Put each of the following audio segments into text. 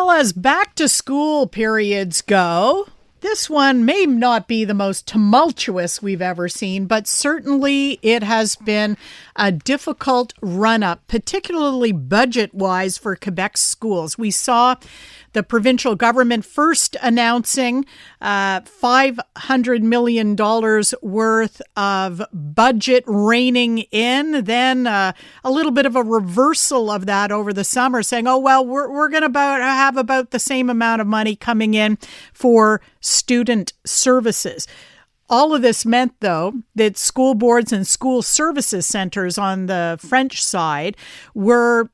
Well, as back to school periods go, this one may not be the most tumultuous we've ever seen, but certainly it has been a difficult run-up, particularly budget-wise for Quebec schools. We saw the provincial government first announcing $500 million worth of budget reining in, then a little bit of a reversal of that over the summer, saying, oh, well, we're going to have about the same amount of money coming in for student services. All of this meant, though, that school boards and school services centers on the French side were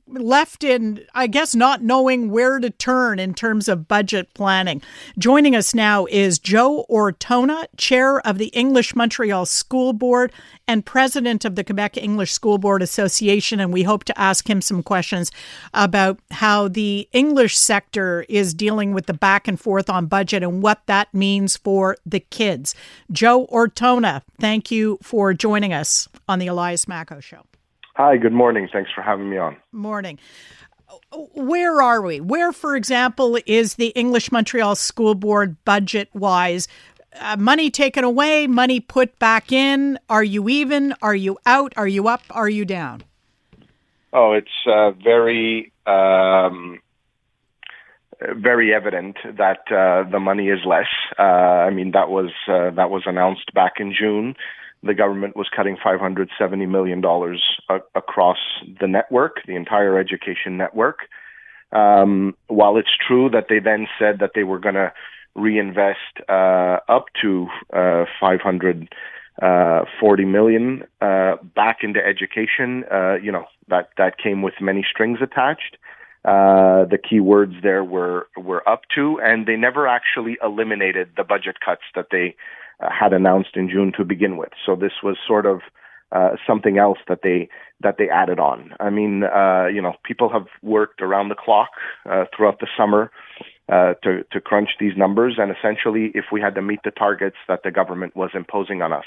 left in, I guess, not knowing where to turn in terms of budget planning. Joining us now is Joe Ortona, chair of the English Montreal School Board and president of the Quebec English School Board Association, and we hope to ask him some questions about how the English sector is dealing with the back and forth on budget and what that means for the kids. Joe Ortona, thank you for joining us on the Elias Macco Show. Hi, good morning. Thanks for having me on. Morning. Where are we? Where, for example, is the English Montreal School Board budget-wise? Money taken away, money put back in? Are you even? Are you out? Are you up? Are you down? Oh, it's very evident that the money is less. That was announced back in June. The government was cutting $570 million across the network, the entire education network. While it's true that they then said that they were going to reinvest up to $540 million back into education, that came with many strings attached. The key words there were up to, and they never actually eliminated the budget cuts that they had announced in June to begin with. So this was sort of something else that they added on. People have worked around the clock throughout the summer to crunch these numbers, and essentially, if we had to meet the targets that the government was imposing on us,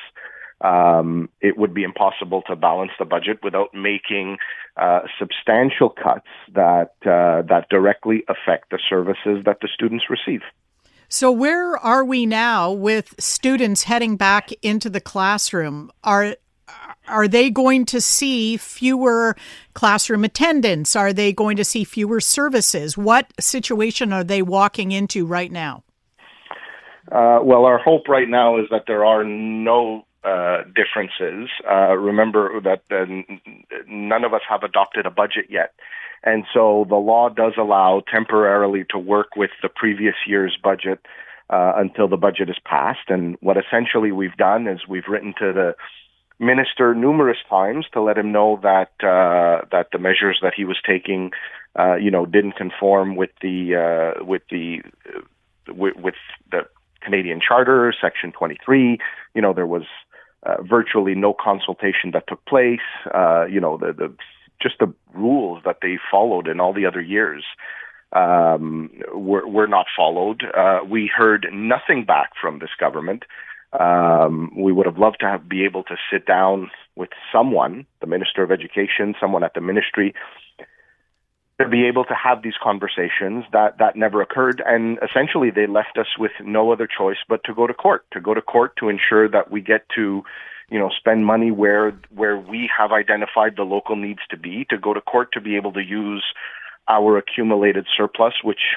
it would be impossible to balance the budget without making substantial cuts that directly affect the services that the students receive. So where are we now with students heading back into the classroom? Are they going to see fewer classroom attendants? Are they going to see fewer services? What situation are they walking into right now? Well, our hope right now is that there are no differences. Remember that none of us have adopted a budget yet. And so the law does allow temporarily to work with the previous year's budget until the budget is passed. And what essentially we've done is we've written to the minister numerous times to let him know that the measures that he was taking, didn't conform with the Canadian Charter, Section 23. There was virtually no consultation that took place. Just the rules that they followed in all the other years were not followed. We heard nothing back from this government. We would have loved to be able to sit down with someone, the Minister of Education, someone at the ministry, to be able to have these conversations. That never occurred. And essentially they left us with no other choice but to go to court to ensure that we get to spend money where we have identified the local needs to be, to go to court to be able to use our accumulated surplus, which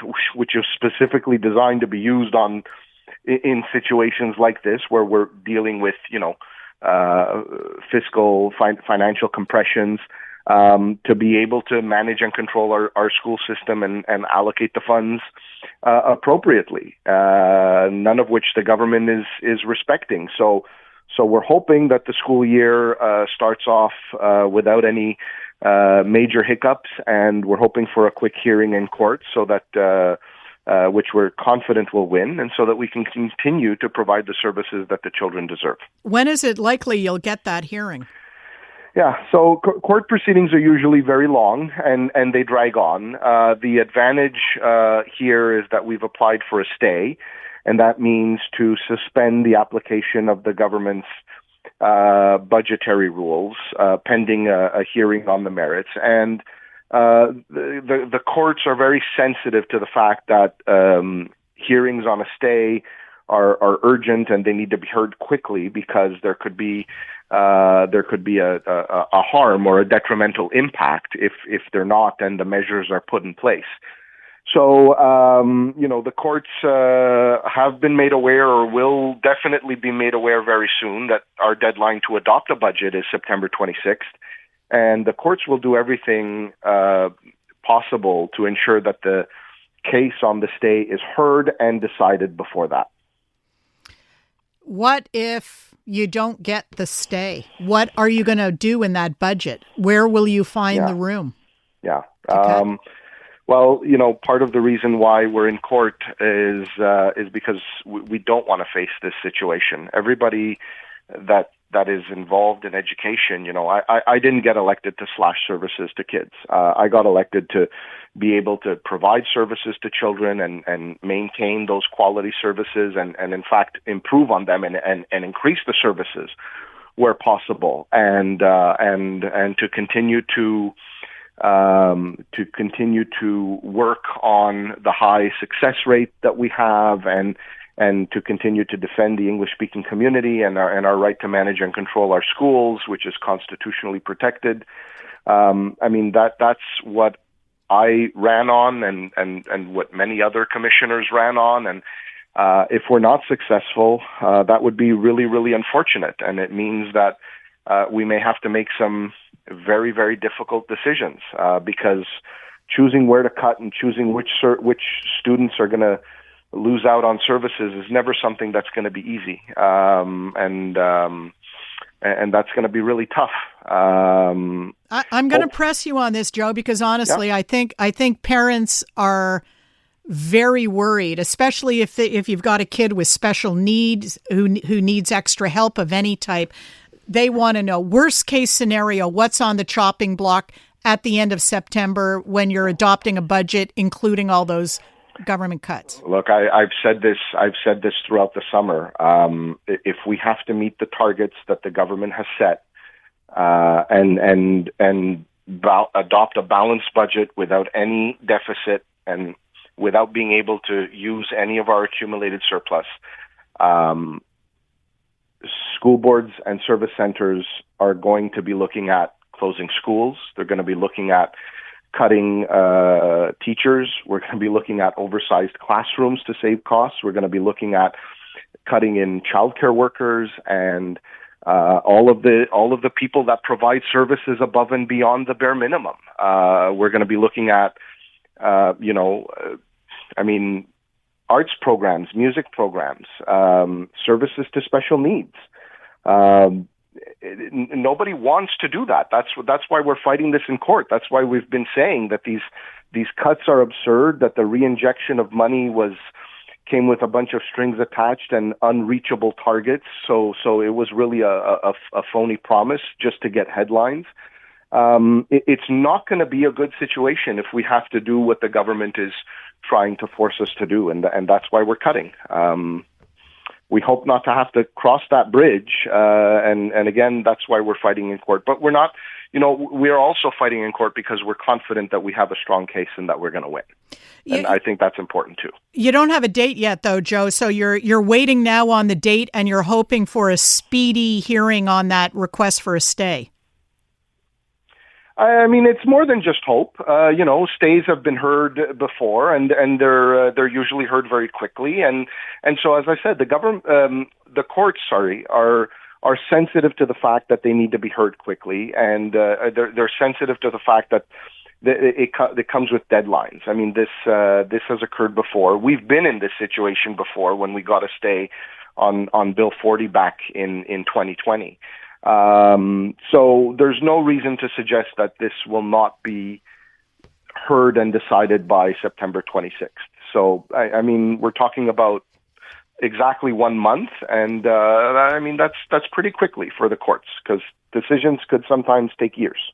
is specifically designed to be used in situations like this where we're dealing with, fiscal financial compressions, to be able to manage and control our school system and allocate the funds appropriately, none of which the government is respecting. So we're hoping that the school year starts off without any major hiccups, and we're hoping for a quick hearing in court so that which we're confident will win, and so that we can continue to provide the services that the children deserve. When is it likely you'll get that hearing? Yeah, so court proceedings are usually very long and they drag on. The advantage here is that we've applied for a stay, and that means to suspend the application of the government's budgetary rules pending a hearing on the merits. And the courts are very sensitive to the fact that hearings on a stay are urgent and they need to be heard quickly because there could be a harm or a detrimental impact if they're not and the measures are put in place. So, the courts have been made aware or will definitely be made aware very soon that our deadline to adopt a budget is September 26th. And the courts will do everything possible to ensure that the case on the stay is heard and decided before that. What if you don't get the stay? What are you going to do in that budget? Where will you find the room? Yeah. Well, part of the reason why we're in court is because we don't want to face this situation. Everybody that is involved in education, I didn't get elected to slash services to kids. I got elected to be able to provide services to children and maintain those quality services and in fact improve on them and increase the services where possible and to continue to work on the high success rate that we have and to continue to defend the English-speaking community and our right to manage and control our schools, which is constitutionally protected. That's what I ran on and what many other commissioners ran on. And if we're not successful, that would be really, really unfortunate. And it means that we may have to make some very, very difficult decisions because choosing where to cut and choosing which students are going to lose out on services is never something that's going to be easy, and that's going to be really tough. I'm going to press you on this, Joe, because honestly, I think parents are very worried, especially if you've got a kid with special needs who needs extra help of any type. They want to know worst case scenario, what's on the chopping block at the end of September when you're adopting a budget, including all those government cuts. Look, I've said this throughout the summer. If we have to meet the targets that the government has set, and adopt a balanced budget without any deficit and without being able to use any of our accumulated surplus, school boards and service centers are going to be looking at closing schools. They're going to be looking at cutting teachers. We're going to be looking at oversized classrooms to save costs. We're going to be looking at cutting in childcare workers and all of the people that provide services above and beyond the bare minimum. We're going to be looking at, arts programs, music programs, services to special needs. Nobody wants to do that. That's why we're fighting this in court. That's why we've been saying that these cuts are absurd, that the reinjection of money came with a bunch of strings attached and unreachable targets. So it was really a phony promise just to get headlines. It's not going to be a good situation if we have to do what the government is trying to force us to do, and that's why we're cutting. We hope not to have to cross that bridge, and again, that's why we're fighting in court. But we're not, we are also fighting in court because we're confident that we have a strong case and that we're going to win. And I think that's important too. You don't have a date yet, though, Joe. So you're waiting now on the date, and you're hoping for a speedy hearing on that request for a stay. It's more than just hope. Stays have been heard before, and they're usually heard very quickly. And so, as I said, the courts, are sensitive to the fact that they need to be heard quickly, and they're sensitive to the fact that it comes with deadlines. This has occurred before. We've been in this situation before when we got a stay on Bill 40 back in 2020. So there's no reason to suggest that this will not be heard and decided by September 26th. So, we're talking about exactly 1 month, and that's pretty quickly for the courts because decisions could sometimes take years.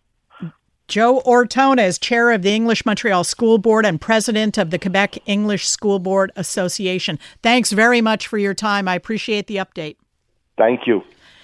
Joe Ortona is chair of the English Montreal School Board and president of the Quebec English School Board Association. Thanks very much for your time. I appreciate the update. Thank you.